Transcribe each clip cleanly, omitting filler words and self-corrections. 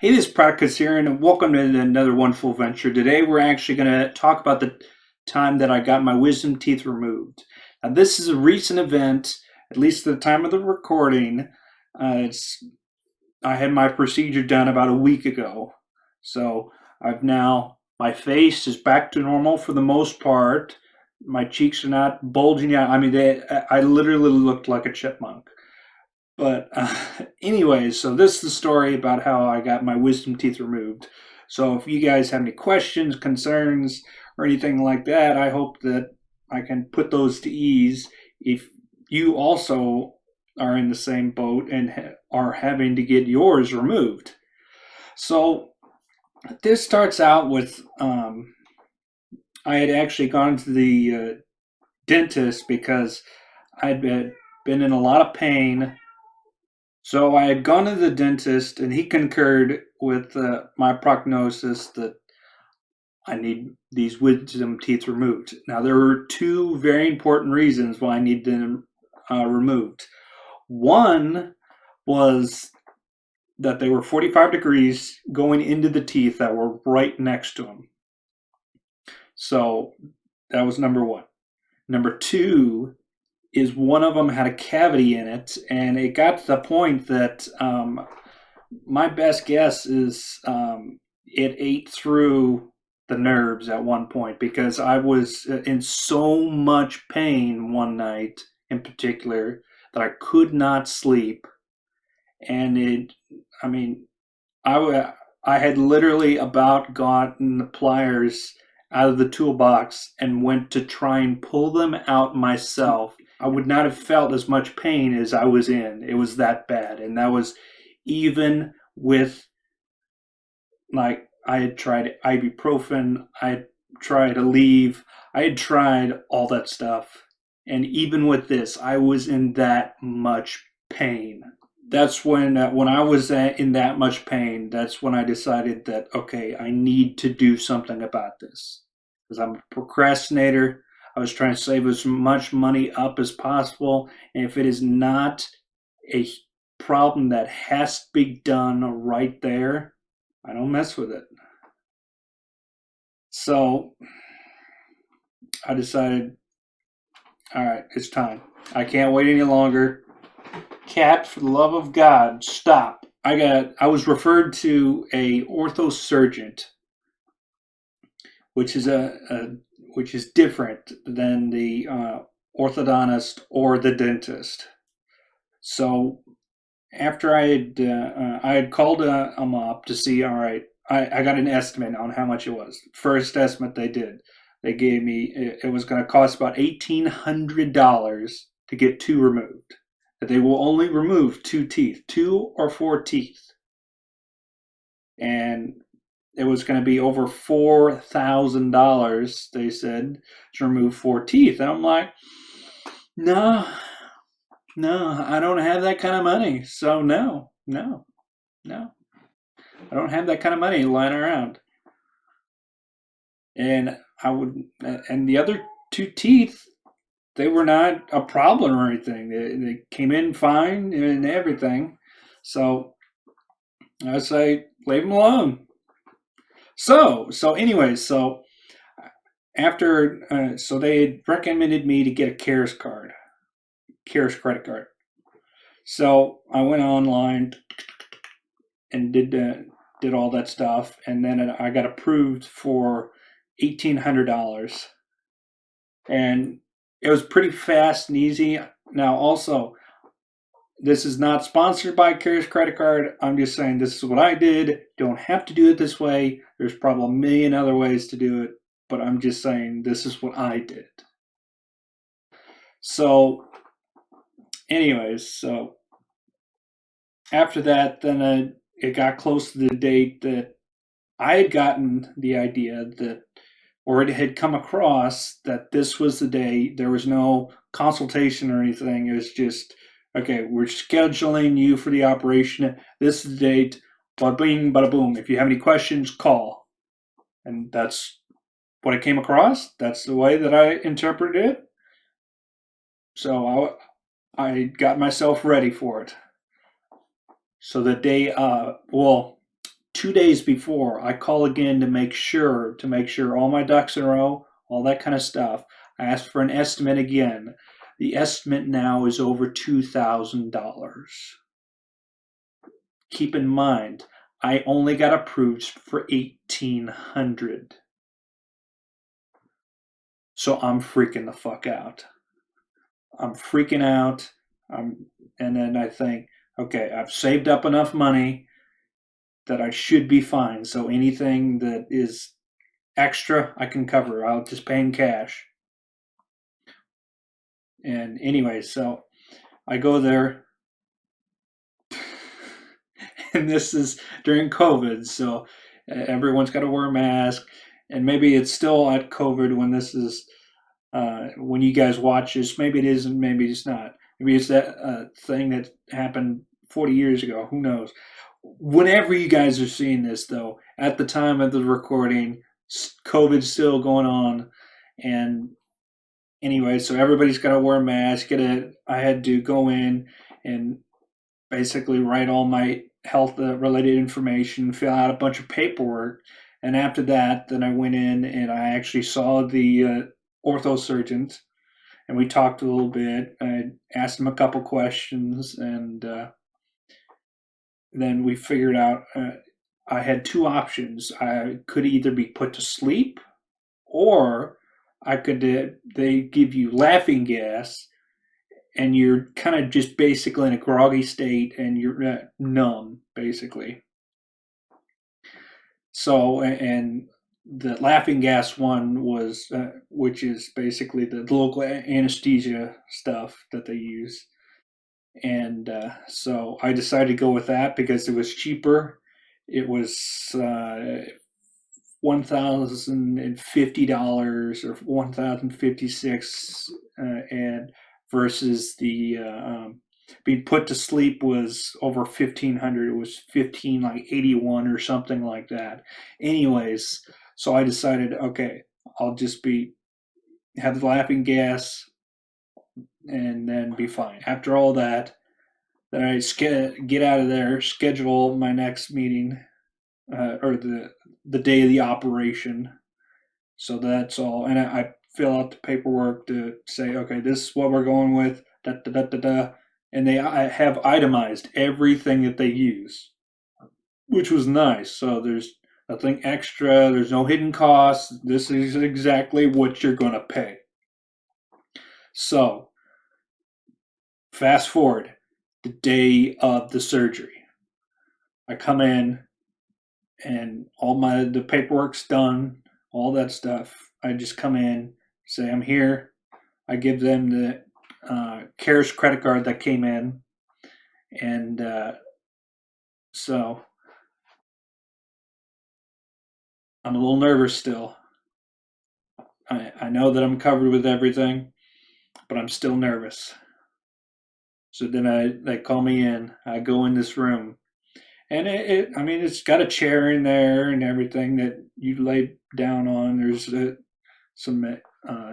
Hey, this is Pratticious here, and welcome to another wonderful venture. Today, we're actually going to talk about the time that I got my wisdom teeth removed. Now, this is a recent event, at least at the time of the recording. I had my procedure done about a week ago, so my face is back to normal for the most part. My cheeks are not bulging out. I mean, I literally looked like a chipmunk. But anyways, so this is the story about how I got my wisdom teeth removed. So if you guys have any questions, concerns, or anything like that, I hope that I can put those to ease. If you also are in the same boat and are having to get yours removed. So this starts out with I had actually gone to the dentist because I'd been in a lot of pain. So I had gone to the dentist, and he concurred with my prognosis that I need these wisdom teeth removed. Now, there were two very important reasons why I need them removed. One was that they were 45 degrees going into the teeth that were right next to them. So that was number one. Number two is one of them had a cavity in it, and it got to the point that my best guess is it ate through the nerves at one point, because I was in so much pain one night in particular that I could not sleep. And I mean, I had literally about gotten the pliers out of the toolbox and went to try and pull them out myself. I would not have felt as much pain as I was in. It was that bad. And that was even with, like, I had tried ibuprofen, I had tried Aleve, I had tried all that stuff. And even with this, I was in that much pain. That's when I was in that much pain, that's when I decided that, okay, I need to do something about this. Because I'm a procrastinator. I was trying to save as much money up as possible. And if it is not a problem that has to be done right there, I don't mess with it. So I decided, all right, it's time. I can't wait any longer. Cat, for the love of God, stop. I was referred to a orthosurgeon, which is which is different than the orthodontist or the dentist. So after I had called them up to see, all right, I got an estimate on how much it was. First estimate they gave me, it was going to cost about $1,800 to get two removed. That they will only remove two or four teeth. And it was going to be over $4,000, they said, to remove four teeth. And I'm like, no, I don't have that kind of money. So no. I don't have that kind of money lying around. And and the other two teeth, they were not a problem or anything. They came in fine and everything. So I say, leave them alone. So anyways, so after, so they had recommended me to get a CARES credit card. So I went online and did all that stuff, and then I got approved for $1,800, and it was pretty fast and easy. Now, also, this is not sponsored by CARES credit card. I'm just saying this is what I did. Don't have to do it this way. There's probably a million other ways to do it, but I'm just saying this is what I did. So, anyways, so after that, then it got close to the date that I had gotten the idea that, or it had come across that this was the day. There was no consultation or anything. It was just, okay, we're scheduling you for the operation. This is the date. Bada bing, bada boom. If you have any questions, call. And that's what I came across. That's the way that I interpreted it. So I got myself ready for it. So the day, 2 days before, I call again to make sure all my ducks in a row, all that kind of stuff. I ask for an estimate again. The estimate now is over $2,000. Keep in mind, I only got approved for 1,800. So I'm freaking the fuck out. I'm freaking out. And then I think, okay, I've saved up enough money that I should be fine. So anything that is extra, I can cover. I'll just pay in cash. And anyway, so I go there, and this is during COVID, so everyone's got to wear a mask. And maybe it's still at COVID when this is when you guys watch this. Maybe it is, and maybe it's not. Maybe it's that thing that happened 40 years ago. Who knows? Whenever you guys are seeing this, though, at the time of the recording, COVID's still going on, and anyway, so everybody's got to wear a mask. I had to go in and basically write all my health related information, fill out a bunch of paperwork, and after that, then I went in and I actually saw the ortho surgeons, and we talked a little bit. I asked him a couple questions, and then we figured out I had two options. I could either be put to sleep, or I could. They give you laughing gas, and you're kind of just basically in a groggy state, and you're numb, basically. So, and the laughing gas one was, which is basically the local anesthesia stuff that they use. And so I decided to go with that because it was cheaper. It was $1,050 or $1,056, and versus the being put to sleep was over 1,500. It was 1581 or something like that. Anyways, so I decided, okay, I'll just have the laughing gas and then be fine. After all that, then I get out of there, schedule my next meeting, or the day of the operation. So that's all, and I fill out the paperwork to say, okay, this is what we're going with. Da da da da da, and I have itemized everything that they use, which was nice. So there's nothing extra. There's no hidden costs. This is exactly what you're going to pay. So fast forward, the day of the surgery. I come in and all the paperwork's done, all that stuff. I just come in, say I'm here. I give them the CARES credit card that came in, and so I'm a little nervous still. I know that I'm covered with everything, but I'm still nervous. So then they call me in. I go in this room, and I mean, it's got a chair in there and everything that you lay down on. There's some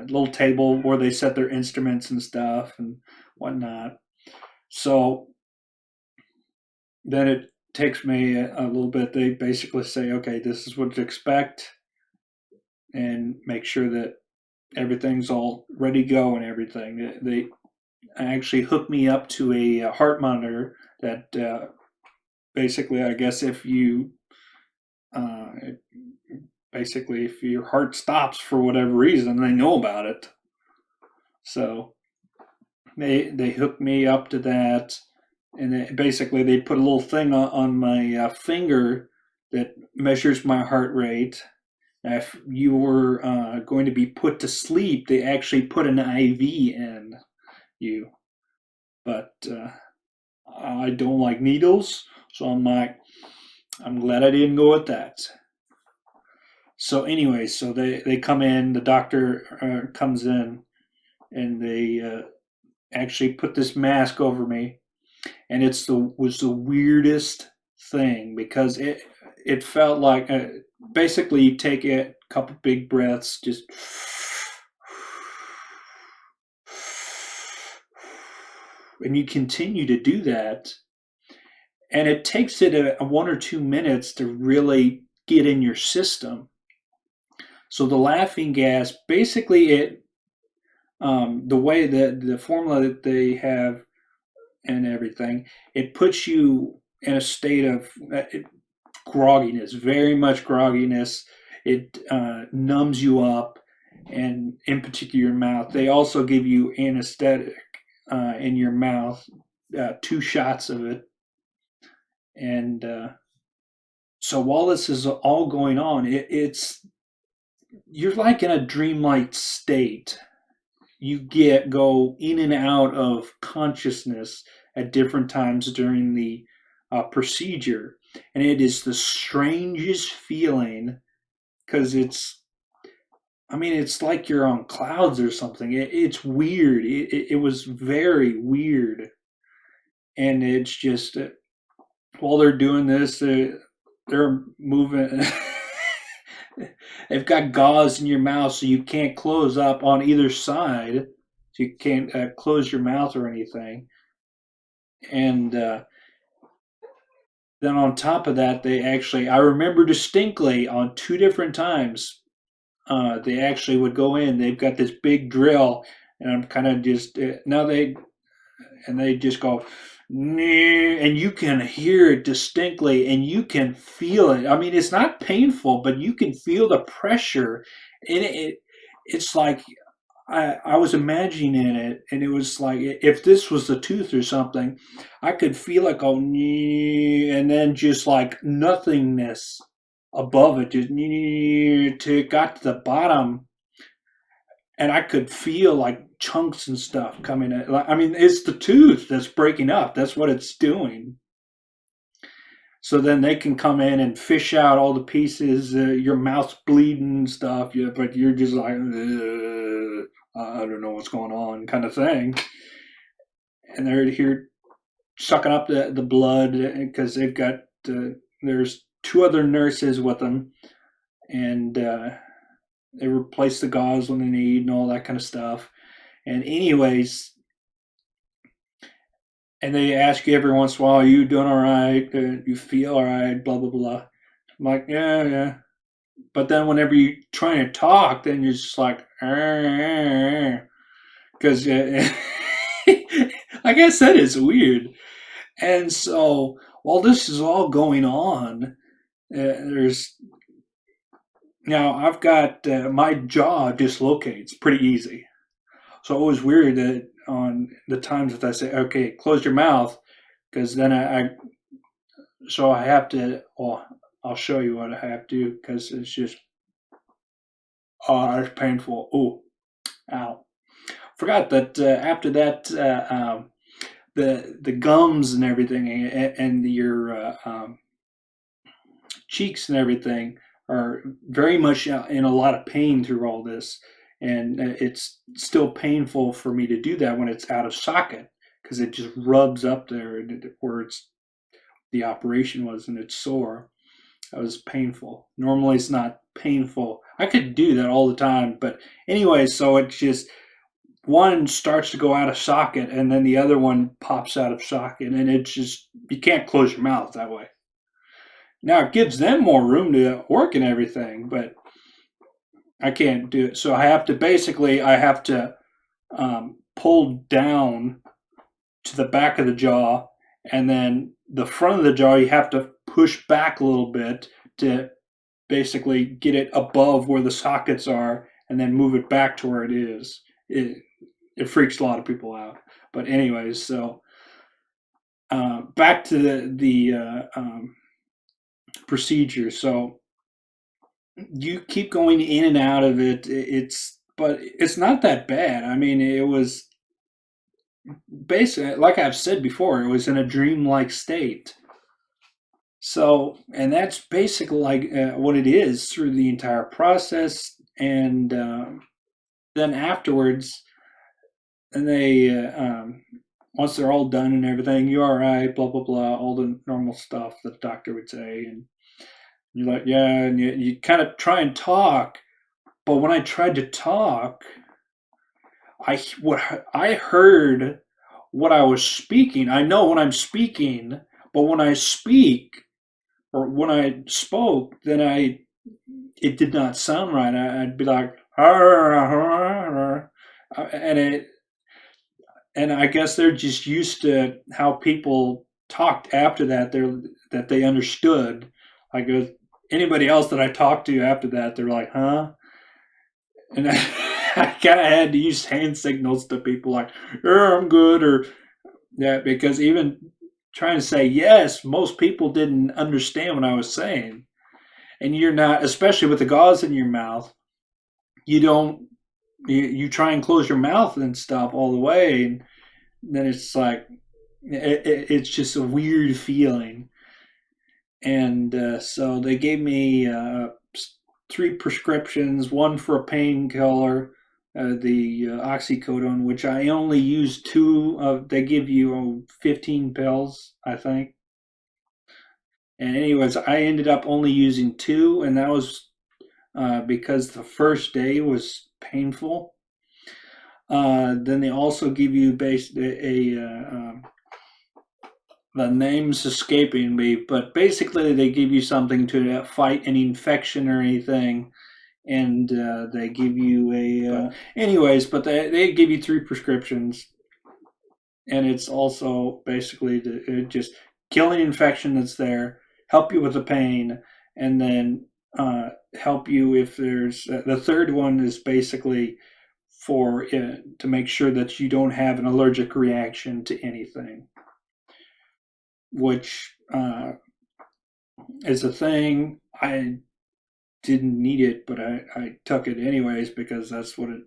little table where they set their instruments and stuff and whatnot. So then it takes me a little bit. They basically say, okay, this is what to expect, and make sure that everything's all ready to go and everything. They actually hooked me up to a heart monitor that basically, I guess, uh, if your heart stops for whatever reason, they know about it. So they hooked me up to that, and they put a little thing on my finger that measures my heart rate. If you were going to be put to sleep, they actually put an IV in you. But I don't like needles, so I'm glad I didn't go with that. So anyway, so they come in, the doctor comes in, and they actually put this mask over me, and was the weirdest thing because it felt like basically you take a couple big breaths, just and you continue to do that, and it takes it a 1 or 2 minutes to really get in your system. So the laughing gas, basically, the way that the formula that they have and everything, it puts you in a state of grogginess, very much grogginess. It numbs you up, and in particular your mouth. They also give you anesthetic in your mouth, 2 shots of it, and so while this is all going on, it's you're like in a dreamlike state. You go in and out of consciousness at different times during the procedure, and it is the strangest feeling because it's like you're on clouds or something. It's weird. It was very weird, and it's just while they're doing this, they're moving. They've got gauze in your mouth, so you can't close up on either side. So you can't close your mouth or anything. And then on top of that, I remember distinctly on 2 different times, they actually would go in. They've got this big drill, and I'm kind of just and they just go, and you can hear it distinctly, and you can feel it. I mean, it's not painful, but you can feel the pressure, and it's like I was imagining it, and it was like if this was the tooth or something, I could feel it go, and then just like nothingness above it, just till it got to the bottom, and I could feel like chunks and stuff coming in. I mean, it's the tooth that's breaking up. That's what it's doing. So then they can come in and fish out all the pieces. Your mouth's bleeding and stuff, yeah, but you're just like, I don't know what's going on, kind of thing. And they're here sucking up the blood because they've got there's 2 other nurses with them, and they replace the gauze when they need and all that kind of stuff. And anyways, and they ask you every once in a while, "Are you doing all right? You feel all right?" Blah blah blah. I'm like, yeah, yeah. But then whenever you try to talk, then you're just like, because like I said, it's weird. And so while this is all going on, there's now I've got my jaw dislocates pretty easy. So it was weird that on the times that I say, okay, close your mouth, because then so I have to, well, I'll show you what I have to do because it's just, oh, it's painful. Oh, ow. Forgot that after that, the gums and everything and your cheeks and everything are very much in a lot of pain through all this. And it's still painful for me to do that when it's out of socket because it just rubs up there where the operation was and it's sore. That was painful. Normally it's not painful. I could do that all the time. But anyway, so it's just one starts to go out of socket and then the other one pops out of socket. And it's just, you can't close your mouth that way. Now it gives them more room to work and everything, but I can't do it. So I have to pull down to the back of the jaw, and then the front of the jaw you have to push back a little bit to basically get it above where the sockets are, and then move it back to where it is. It freaks a lot of people out. But anyways, so back to the procedure. So you keep going in and out of it. But it's not that bad. I mean, it was basically, like I've said before, it was in a dreamlike state. So, and that's basically like what it is through the entire process. And then afterwards, and they, once they're all done and everything, you all right, blah, blah, blah, all the normal stuff that the doctor would say. And you're like, yeah, and you kind of try and talk. But when I tried to talk, I heard what I was speaking. I know when I'm speaking, But when I speak or when I spoke, then it did not sound right. I'd be like, and I guess they're just used to how people talked after that. That they understood. Like anybody else that I talked to after that, they're like, huh? And I kind of had to use hand signals to people like, "Yeah, I'm good," or yeah, because even trying to say yes, most people didn't understand what I was saying. And you're not, especially with the gauze in your mouth, you don't, you try and close your mouth and stuff all the way, and then it's like, it's just a weird feeling. And so they gave me three prescriptions, one for a painkiller, the oxycodone, which I only used two of. They give you 15 pills, I think. And anyways, I ended up only using two, and that was because the first day was painful. Then they also give you the name's escaping me, but basically they give you something to fight an infection or anything, and they give you anyways, but they give you three prescriptions, and it's also basically to just kill an infection that's there, help you with the pain, and then help you if there's the third one is basically for to make sure that you don't have an allergic reaction to anything, which is a thing. I didn't need it, but I took it anyways because that's what it.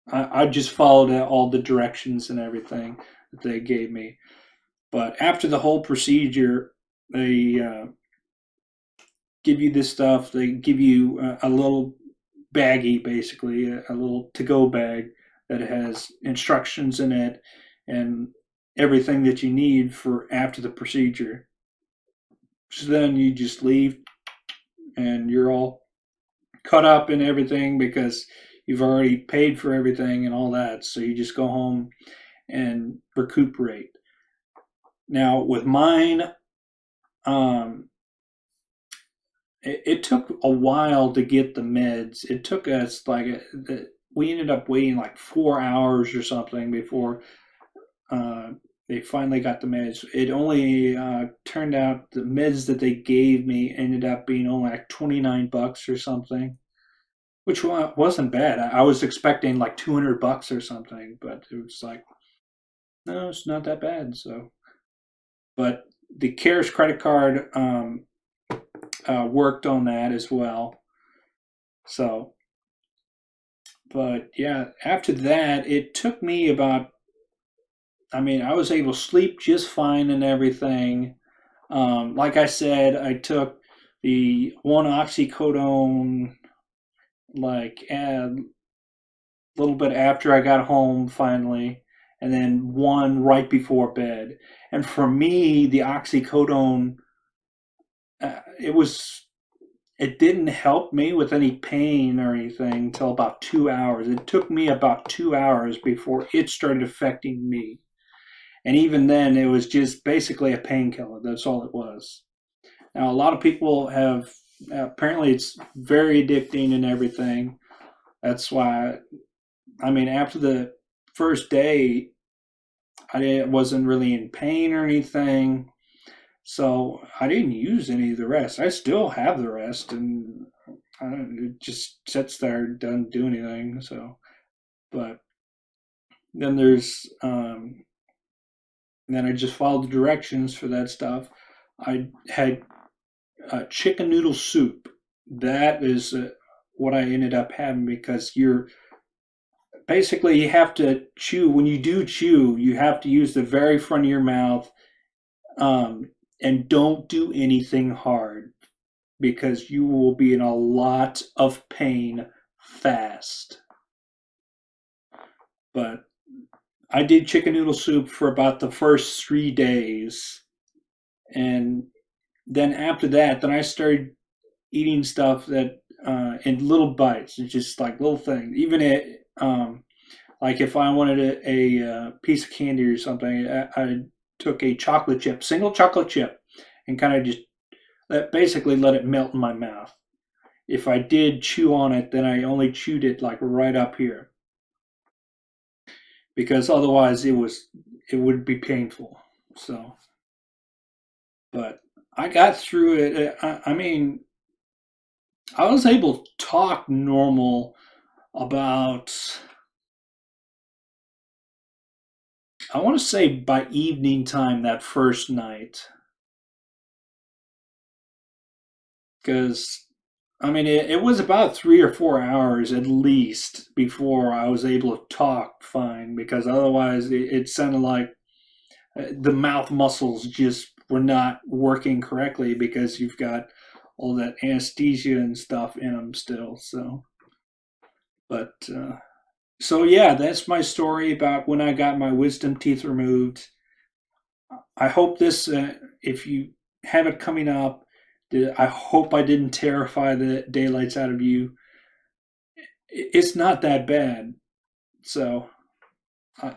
I just followed all the directions and everything that they gave me. But after the whole procedure, they give you this stuff. They give you a little baggie, basically a little to-go bag that has instructions in it and everything that you need for after the procedure. So then you just leave and you're all cut up in everything because you've already paid for everything and all that. So you just go home and recuperate. Now with mine, it took a while to get the meds. It took us we ended up waiting like 4 hours or something before they finally got the meds. It only turned out the meds that they gave me ended up being only like $29 or something, which wasn't bad. I was expecting like $200 or something, but it was like, no, it's not that bad. So, but the CARES credit card worked on that as well. So, but yeah, after that, it took me about. I mean, I was able to sleep just fine and everything. Like I said, I took the one oxycodone like a little bit after I got home finally, and then one right before bed. And for me, the oxycodone, it was it didn't help me with any pain or anything until about 2 hours. It took me about 2 hours before it started affecting me. And even then, it was just basically a painkiller. That's all it was. Now, a lot of people have, apparently, it's very addicting and everything. That's why, I mean, after the first day, I wasn't really in pain or anything. So I didn't use any of the rest. I still have the rest, and it just sits there, doesn't do anything. So, but then then I just followed the directions for that stuff. I had chicken noodle soup. That is what I ended up having because you're basically you have to chew. When you do chew, you have to use the very front of your mouth, and don't do anything hard because you will be in a lot of pain fast. But I did chicken noodle soup for about the first 3 days, and then after that, then I started eating stuff that in little bites, it's just like little things. Even like if I wanted a piece of candy or something, I took a chocolate chip, single chocolate chip, and kind of just basically let it melt in my mouth. If I did chew on it, then I only chewed it like right up here, because otherwise it would be painful. So, but I got through it. I mean, I was able to talk normal about, I want to say by evening time that first night, because I mean it was about 3 or 4 hours at least before I was able to talk fine, because otherwise it sounded like the mouth muscles just were not working correctly because you've got all that anesthesia and stuff in them still. So, but so yeah, that's my story about when I got my wisdom teeth removed. I hope this, if you have it coming up, I hope I didn't terrify the daylights out of you. It's not that bad. So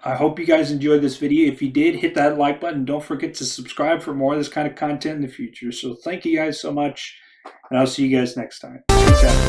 I hope you guys enjoyed this video. If you did, hit that like button. Don't forget to subscribe for more of this kind of content in the future. So thank you guys so much, and I'll see you guys next time. Peace out.